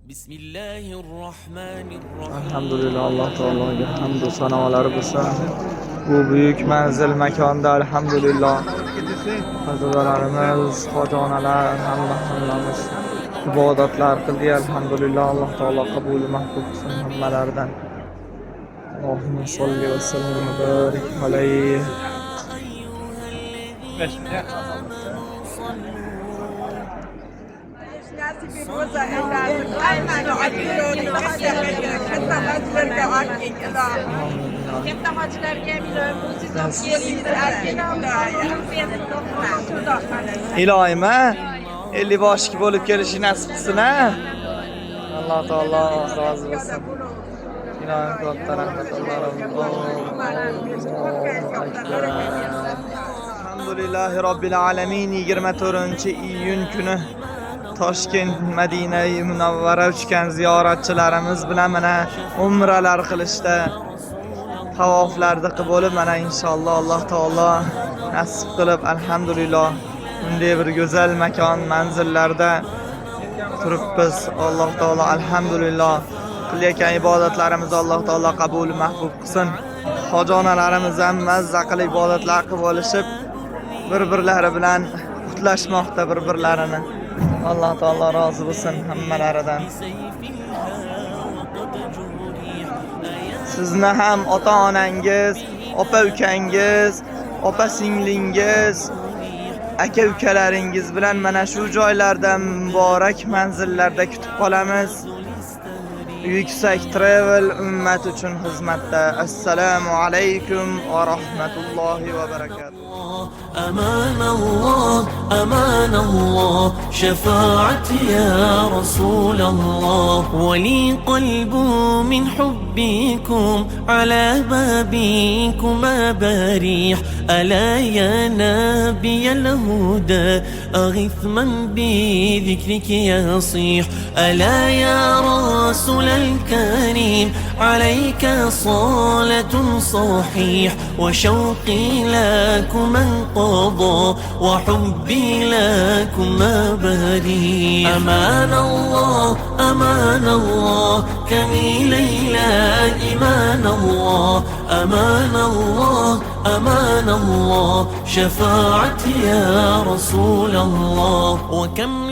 Bismillahirrahmanirrahim. Alhamdulillah, Alloh taologa hamd va sanolar bo'lsin. Bu buyuk manzil makonda alhamdulillah hazratlarimiz, xojonalar hammamiz ibodatlar qildik. Alhamdulillah, Alloh taolo qabul mahbub qilsin hammalaridan. Allohumma solli va sallim va barik alayhi. Ilohim, 50 boshli bo'lib kelishi nasib qilsin. Alloh taolo rozi bo'lsin. Ilohim katta rahmatulloh. Alhamdulillahi robbil alamin. 24-iyun kuni Toshkent Madina-i Munavvara uchgan ziyoratchilarimiz bilan mana umralar qilishda tavoflarni qilib bo'lib, mana inshaalloh Alloh taolo nasib qilib alhamdulillah bunday bir go'zal makon manzillarda turibmiz. Alloh taolo alhamdulillah qilayotgan ibodatlarimizni Alloh taolo qabul mahbub qilsin. Xojonalarimiz ham mazza qilib ibodatlar qilib olishib, bir-birlari bilan qutlashmoqda bir-birlarini. Alloh taolo rozi bo'lsin hammalaridan. Sizni ham ota-onangiz, opa-ukangiz, opa-singlingiz, aka-ukalaringiz bilan mana shu joylarda muborak manzillarda kutib qolamiz. Yuksak Travel ummat uchun xizmatda. Assalomu alaykum va rahmatullohi va barakatuh. أمان الله أمان الله شفاعتي يا رسول الله ولي قلب من حبكم على بابكما بريح ألا يا نبي الهدى أغث من بذكرك يصيح ألا يا رسول الكريم عليك صلاة صحيح وشوقي لكم انقضى وحبي لكما بريح أمان الله كمي ليلى إيمان الله أمان الله شفاعتي يا رسول الله وكم